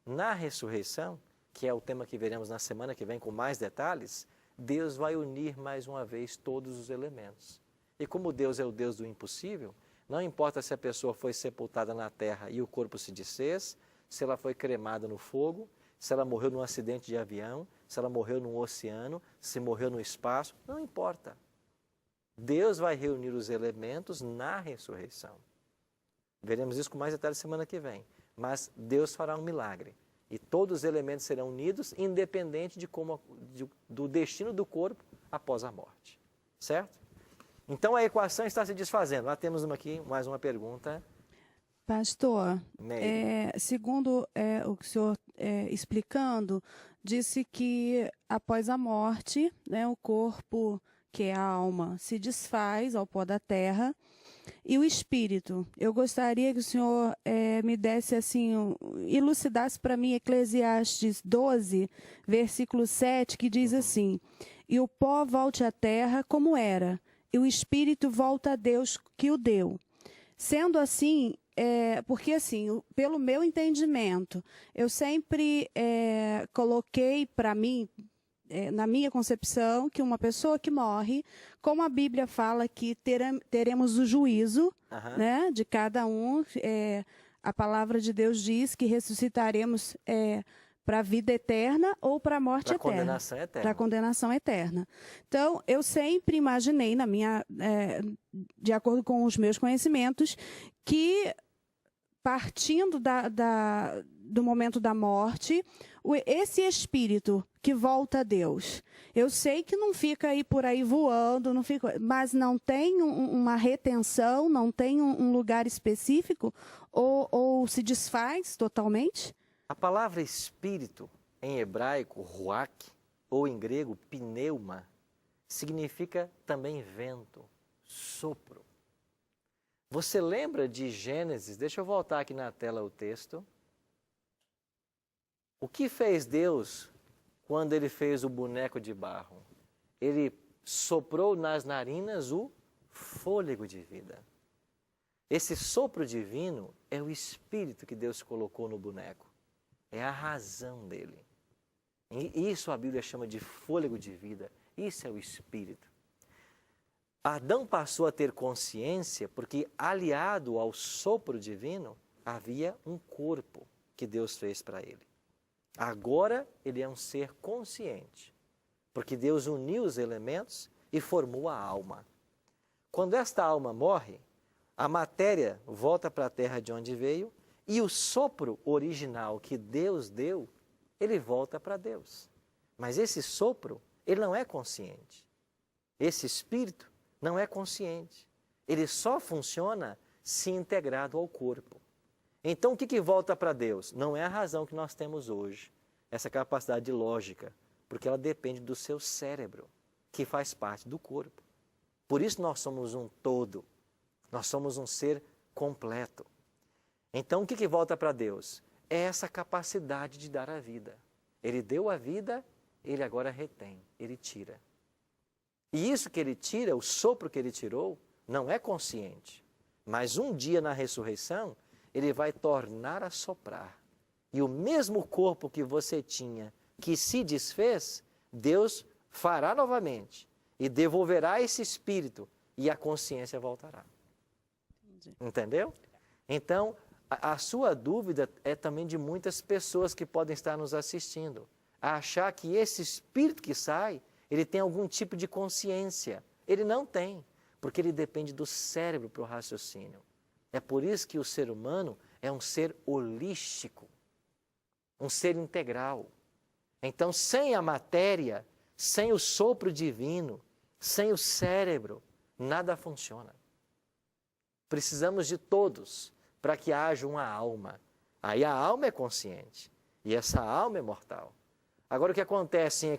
Na ressurreição, que é o tema que veremos na semana que vem com mais detalhes, Deus vai unir mais uma vez todos os elementos. E como Deus é o Deus do impossível, não importa se a pessoa foi sepultada na terra e o corpo se desfez, se ela foi cremada no fogo, se ela morreu num acidente de avião, se ela morreu num oceano, se morreu no espaço, não importa. Deus vai reunir os elementos na ressurreição. Veremos isso com mais detalhes semana que vem. Mas Deus fará um milagre. E todos os elementos serão unidos, independente do destino do corpo após a morte. Certo? Então a equação está se desfazendo. Lá temos aqui mais uma pergunta. Pastor, Neide. segundo o que o senhor explicando, disse que após a morte, né, o corpo, que é a alma, se desfaz ao pó da terra, e o espírito. Eu gostaria que o senhor me desse assim, elucidasse para mim Eclesiastes 12, versículo 7, que diz assim: e o pó volte à terra como era, e o espírito volta a Deus que o deu. Sendo assim, porque assim, pelo meu entendimento, eu sempre coloquei para mim, na minha concepção, que uma pessoa que morre, como a Bíblia fala que teremos o juízo, né, de cada um, a palavra de Deus diz que ressuscitaremos para a vida eterna ou para a morte eterna. Condenação eterna. Para a condenação eterna. Então, eu sempre imaginei, de acordo com os meus conhecimentos, que partindo do momento da morte, esse espírito que volta a Deus, eu sei que não fica aí por aí voando, mas não tem uma retenção, não tem um lugar específico, ou se desfaz totalmente? A palavra espírito, em hebraico, ruach, ou em grego, pneuma, significa também vento, sopro. Você lembra de Gênesis? Deixa eu voltar aqui na tela o texto. O que fez Deus quando ele fez o boneco de barro? Ele soprou nas narinas o fôlego de vida. Esse sopro divino é o espírito que Deus colocou no boneco. É a razão dele. E isso a Bíblia chama de fôlego de vida. Isso é o espírito. Adão passou a ter consciência porque, aliado ao sopro divino, havia um corpo que Deus fez para ele. Agora ele é um ser consciente, porque Deus uniu os elementos e formou a alma. Quando esta alma morre, a matéria volta para a terra de onde veio e o sopro original que Deus deu, ele volta para Deus. Mas esse sopro, ele não é consciente. Esse espírito não é consciente. Ele só funciona se integrado ao corpo. Então, o que volta para Deus? Não é a razão que nós temos hoje, essa capacidade lógica, porque ela depende do seu cérebro, que faz parte do corpo. Por isso nós somos um todo, nós somos um ser completo. Então, o que volta para Deus? É essa capacidade de dar a vida. Ele deu a vida, ele agora retém, ele tira. E isso que ele tira, o sopro que ele tirou, não é consciente. Mas um dia na ressurreição, ele vai tornar a soprar. E o mesmo corpo que você tinha, que se desfez, Deus fará novamente e devolverá esse espírito e a consciência voltará. Entendi. Entendeu? Então, a sua dúvida é também de muitas pessoas que podem estar nos assistindo, a achar que esse espírito que sai, ele tem algum tipo de consciência. Ele não tem, porque ele depende do cérebro para o raciocínio. É por isso que o ser humano é um ser holístico, um ser integral. Então, sem a matéria, sem o sopro divino, sem o cérebro, nada funciona. Precisamos de todos para que haja uma alma. Aí a alma é consciente e essa alma é mortal. Agora, o que acontece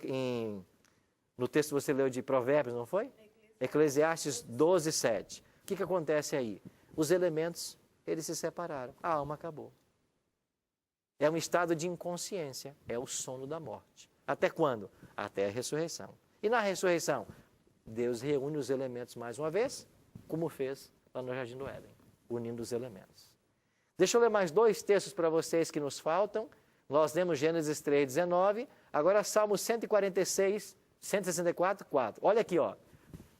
no texto que você leu de Provérbios, não foi? Eclesiastes 12, 7. O que acontece aí? Os elementos, eles se separaram. A alma acabou. É um estado de inconsciência. É o sono da morte. Até quando? Até a ressurreição. E na ressurreição, Deus reúne os elementos mais uma vez, como fez lá no Jardim do Éden, unindo os elementos. Deixa eu ler mais 2 textos para vocês que nos faltam. Nós lemos Gênesis 3, 19. Agora Salmo 146, 164, 4. Olha aqui, ó.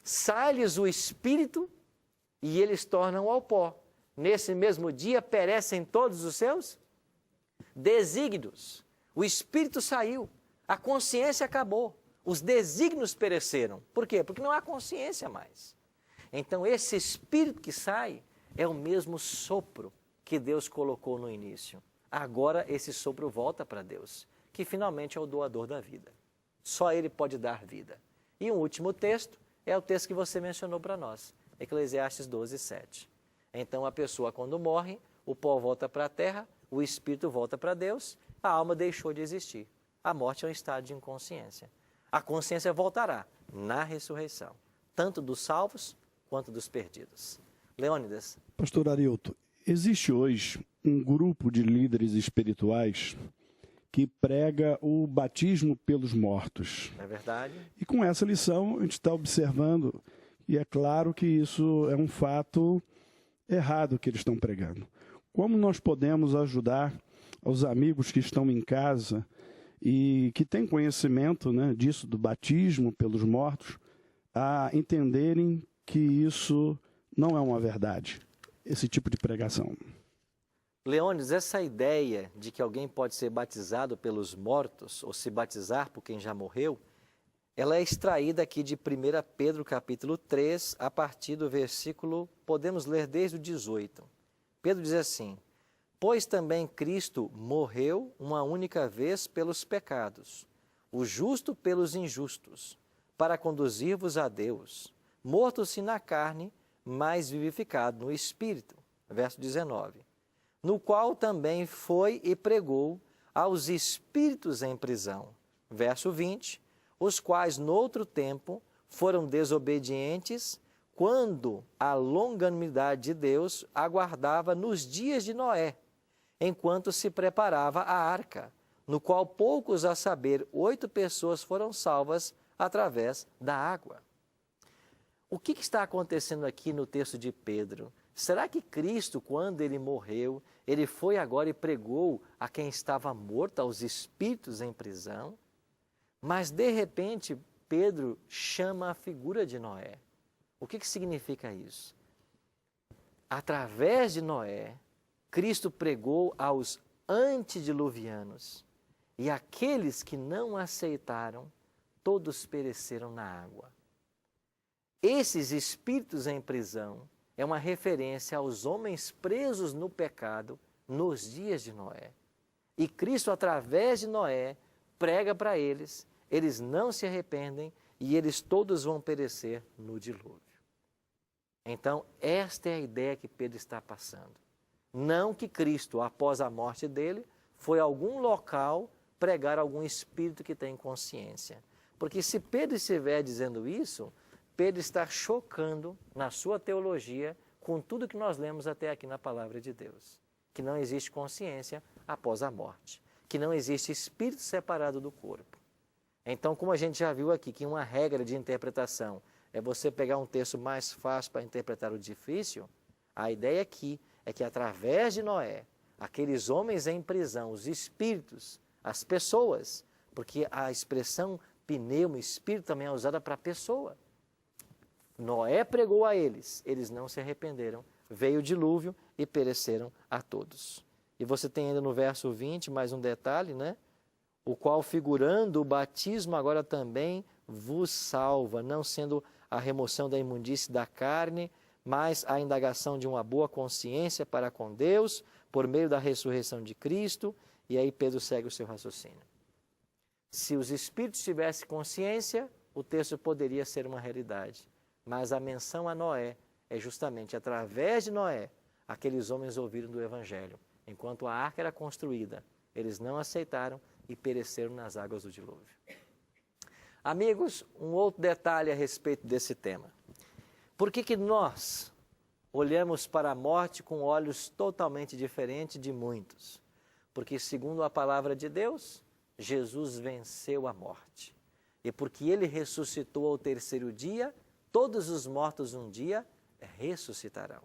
Sai-lhes o espírito e eles tornam ao pó. Nesse mesmo dia perecem todos os seus desígnios. O espírito saiu, a consciência acabou, os desígnios pereceram. Por quê? Porque não há consciência mais. Então esse espírito que sai é o mesmo sopro que Deus colocou no início. Agora esse sopro volta para Deus, que finalmente é o doador da vida. Só Ele pode dar vida. E um último texto é o texto que você mencionou para nós, Eclesiastes 12, 7. Então a pessoa quando morre, o pó volta para a terra, o espírito volta para Deus, a alma deixou de existir. A morte é um estado de inconsciência. A consciência voltará na ressurreição, tanto dos salvos quanto dos perdidos. Leônidas. Pastor Arilton, existe hoje um grupo de líderes espirituais que prega o batismo pelos mortos. É verdade. E com essa lição a gente está observando, e é claro que isso é um fato errado que eles estão pregando. Como nós podemos ajudar os amigos que estão em casa e que têm conhecimento, né, disso, do batismo pelos mortos, a entenderem que isso não é uma verdade, esse tipo de pregação? Leônidas, essa ideia de que alguém pode ser batizado pelos mortos ou se batizar por quem já morreu, ela é extraída aqui de 1 Pedro capítulo 3, a partir do versículo, podemos ler desde o 18. Pedro diz assim: pois também Cristo morreu uma única vez pelos pecados, o justo pelos injustos, para conduzir-vos a Deus, morto-se na carne, mas vivificado no Espírito. Verso 19. No qual também foi e pregou aos espíritos em prisão. Verso 20. Os quais, noutro tempo, foram desobedientes, quando a longanimidade de Deus aguardava nos dias de Noé, enquanto se preparava a arca, no qual poucos, a saber, 8 pessoas foram salvas através da água. O que está acontecendo aqui no texto de Pedro? Será que Cristo, quando ele morreu, ele foi agora e pregou a quem estava morto, aos espíritos em prisão? Mas, de repente, Pedro chama a figura de Noé. O que significa isso? Através de Noé, Cristo pregou aos antediluvianos, e aqueles que não aceitaram, todos pereceram na água. Esses espíritos em prisão é uma referência aos homens presos no pecado nos dias de Noé. E Cristo, através de Noé, prega para eles eles não se arrependem e eles todos vão perecer no dilúvio. Então, esta é a ideia que Pedro está passando. Não que Cristo, após a morte dele, foi a algum local pregar algum espírito que tem consciência. Porque se Pedro estiver dizendo isso, Pedro está chocando na sua teologia com tudo que nós lemos até aqui na palavra de Deus. Que não existe consciência após a morte. Que não existe espírito separado do corpo. Então, como a gente já viu aqui, que uma regra de interpretação é você pegar um texto mais fácil para interpretar o difícil, a ideia aqui é que através de Noé, aqueles homens em prisão, os espíritos, as pessoas, porque a expressão pneuma, espírito, também é usada para pessoa. Noé pregou a eles, eles não se arrependeram, veio o dilúvio e pereceram a todos. E você tem ainda no verso 20 mais um detalhe, né? O qual, figurando o batismo, agora também vos salva, não sendo a remoção da imundície da carne, mas a indagação de uma boa consciência para com Deus, por meio da ressurreição de Cristo. E aí Pedro segue o seu raciocínio. Se os espíritos tivessem consciência, o texto poderia ser uma realidade. Mas a menção a Noé é justamente através de Noé, aqueles homens ouviram do Evangelho. Enquanto a arca era construída, eles não aceitaram e pereceram nas águas do dilúvio. Amigos, um outro detalhe a respeito desse tema. Por que nós olhamos para a morte com olhos totalmente diferentes de muitos? Porque, segundo a palavra de Deus, Jesus venceu a morte. E porque ele ressuscitou ao terceiro dia, todos os mortos um dia ressuscitarão.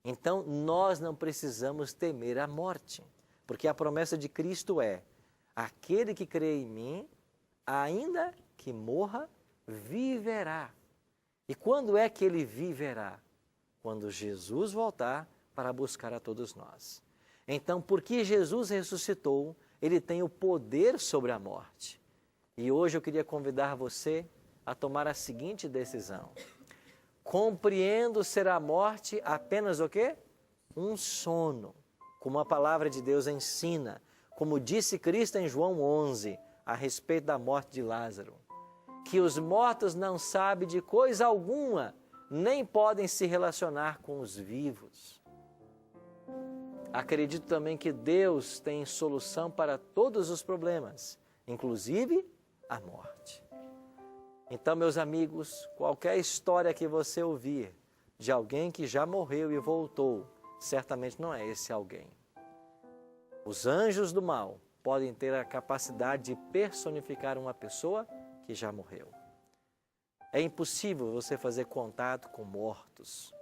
Então, nós não precisamos temer a morte, porque a promessa de Cristo é: aquele que crê em mim, ainda que morra, viverá. E quando é que ele viverá? Quando Jesus voltar para buscar a todos nós. Então, porque Jesus ressuscitou, ele tem o poder sobre a morte. E hoje eu queria convidar você a tomar a seguinte decisão. Compreendo ser a morte apenas o quê? Um sono, como a palavra de Deus ensina, como disse Cristo em João 11, a respeito da morte de Lázaro, que os mortos não sabem de coisa alguma, nem podem se relacionar com os vivos. Acredito também que Deus tem solução para todos os problemas, inclusive a morte. Então, meus amigos, qualquer história que você ouvir de alguém que já morreu e voltou, certamente não é esse alguém. Os anjos do mal podem ter a capacidade de personificar uma pessoa que já morreu. É impossível você fazer contato com mortos.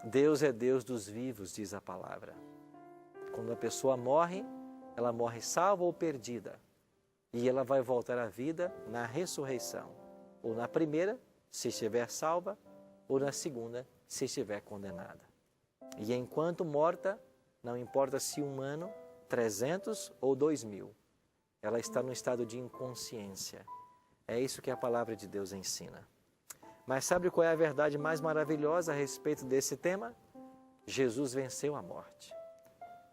Deus é Deus dos vivos, diz a palavra. Quando a pessoa morre, ela morre salva ou perdida. E ela vai voltar à vida na ressurreição. Ou na primeira, se estiver salva, ou na segunda, se estiver condenada. E enquanto morta, não importa se 1 ano, 300 ou 2000, ela está no estado de inconsciência. É isso que a palavra de Deus ensina. Mas sabe qual é a verdade mais maravilhosa a respeito desse tema? Jesus venceu a morte.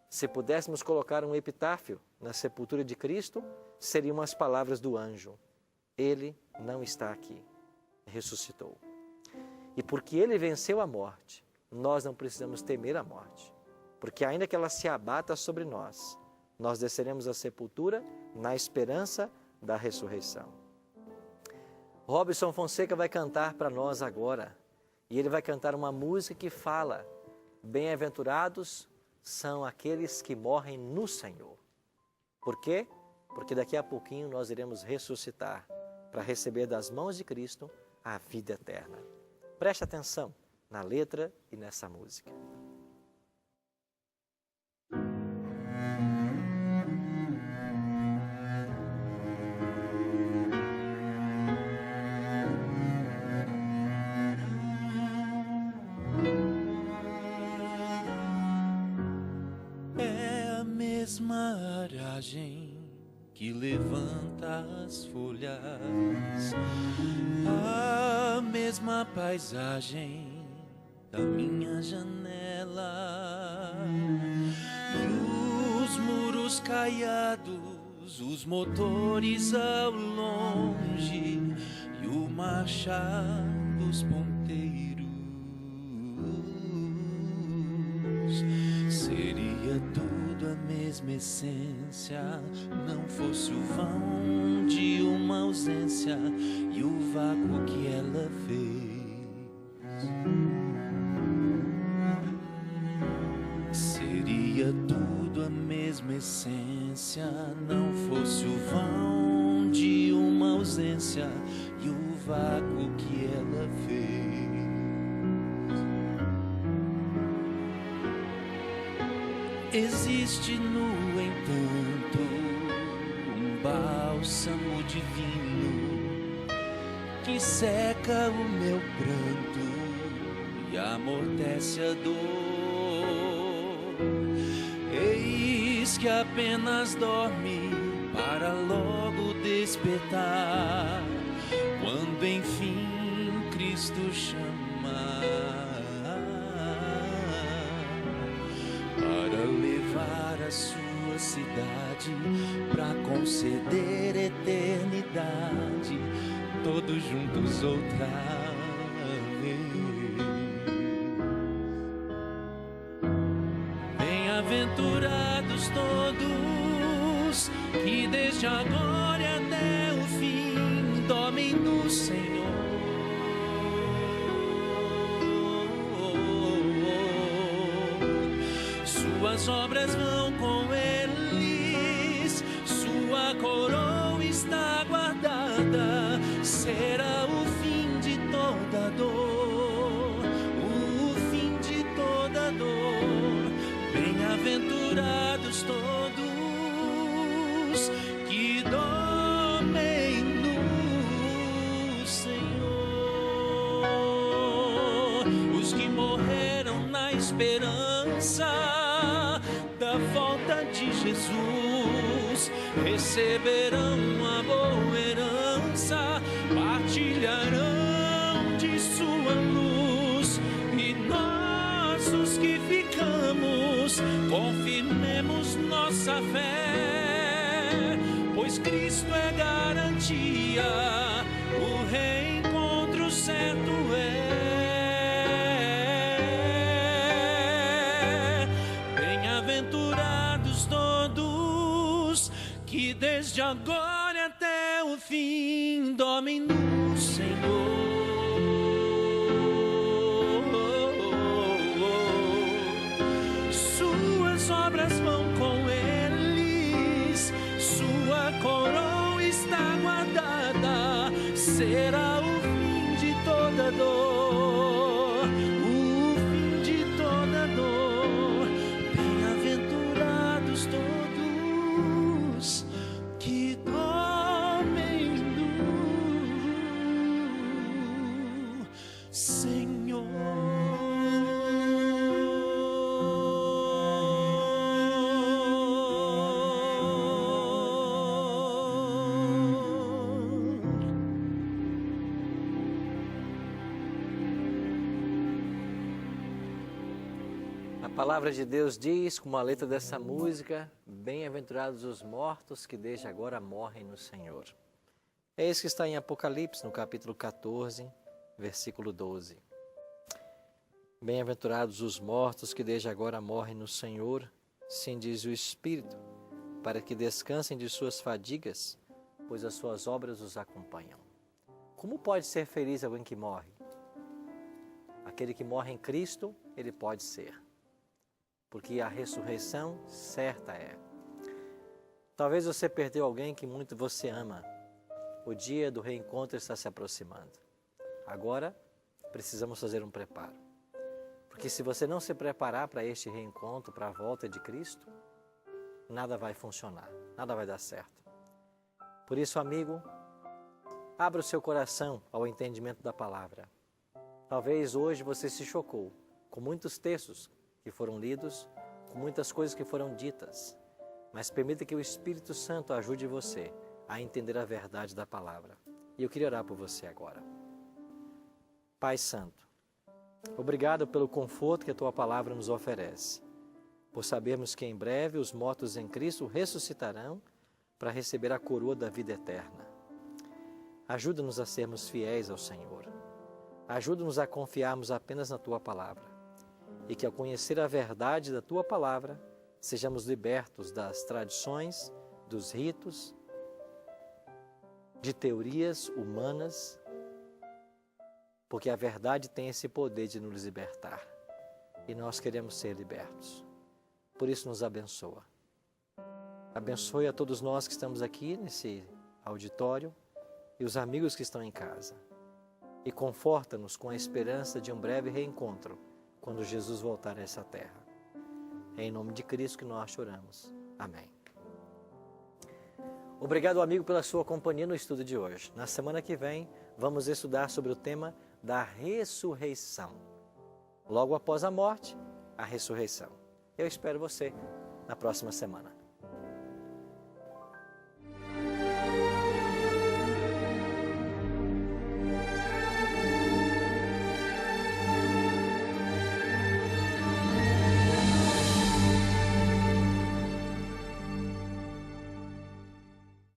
Se pudéssemos colocar um epitáfio na sepultura de Cristo, seriam as palavras do anjo: ele não está aqui, ressuscitou. E porque ele venceu a morte, nós não precisamos temer a morte, porque ainda que ela se abata sobre nós, nós desceremos à sepultura na esperança da ressurreição. Robson Fonseca vai cantar para nós agora, e ele vai cantar uma música que fala: bem-aventurados são aqueles que morrem no Senhor. Por quê? Porque daqui a pouquinho nós iremos ressuscitar para receber das mãos de Cristo a vida eterna. Preste atenção na letra e nessa música. Mesma aragem que levanta as folhas, a mesma paisagem da minha janela, e os muros caiados os motores ao longe e o marchar dos ponteiros. Seria tudo a mesma essência, não fosse o vão de uma ausência e o vácuo que ela fez. Seria tudo a mesma essência, não fosse o vão de uma ausência e o vácuo que ela fez. Existe, no entanto, um bálsamo divino que seca o meu pranto e amortece a dor. Eis que apenas dorme para logo despertar, quando enfim Cristo chama para levar a sua cidade, para conceder eternidade, todos juntos outra vez. Bem-aventurados todos que desde agora e até o fim dormem no Senhor. Suas obras vão com eles, sua coroa está guardada, será o fim de toda dor, o fim de toda dor. Bem-aventurados todos que dormem no Senhor, os que morreram na esperança da volta de Jesus, receberão a boa herança, partilharão de sua luz, e nós, os que ficamos, confirmemos nossa fé, pois Cristo é garantia, o reencontro certo é. Bem-aventurados todos que desde agora e até o fim dormem no Senhor. Suas obras vão com eles, sua coroa está guardada, será o fim de toda dor, o fim de toda dor. Bem-aventurados todos que dormem no Senhor. A palavra de Deus diz, como a letra dessa música, bem-aventurados os mortos que desde agora morrem no Senhor. É isso que está em Apocalipse, no capítulo 14, versículo 12. Bem-aventurados os mortos que desde agora morrem no Senhor, sim diz o Espírito, para que descansem de suas fadigas, pois as suas obras os acompanham. Como pode ser feliz alguém que morre? Aquele que morre em Cristo, ele pode ser, porque a ressurreição certa é. Talvez você perdeu alguém que muito você ama. O dia do reencontro está se aproximando. Agora, precisamos fazer um preparo. Porque se você não se preparar para este reencontro, para a volta de Cristo, nada vai funcionar, nada vai dar certo. Por isso, amigo, abra o seu coração ao entendimento da palavra. Talvez hoje você se chocou com muitos textos que foram lidos, com muitas coisas que foram ditas, mas permita que o Espírito Santo ajude você a entender a verdade da palavra. E eu queria orar por você agora. Pai Santo, obrigado pelo conforto que a Tua palavra nos oferece, por sabermos que em breve os mortos em Cristo ressuscitarão, para receber a coroa da vida eterna. Ajuda-nos a sermos fiéis ao Senhor. Ajuda-nos a confiarmos apenas na Tua palavra. E que ao conhecer a verdade da Tua palavra, sejamos libertos das tradições, dos ritos, de teorias humanas, porque a verdade tem esse poder de nos libertar. E nós queremos ser libertos. Por isso nos abençoa. Abençoe a todos nós que estamos aqui nesse auditório e os amigos que estão em casa. E conforta-nos com a esperança de um breve reencontro quando Jesus voltar a essa terra. É em nome de Cristo que nós choramos. Amém. Obrigado, amigo, pela sua companhia no estudo de hoje. Na semana que vem, vamos estudar sobre o tema da ressurreição. Logo após a morte, a ressurreição. Eu espero você na próxima semana.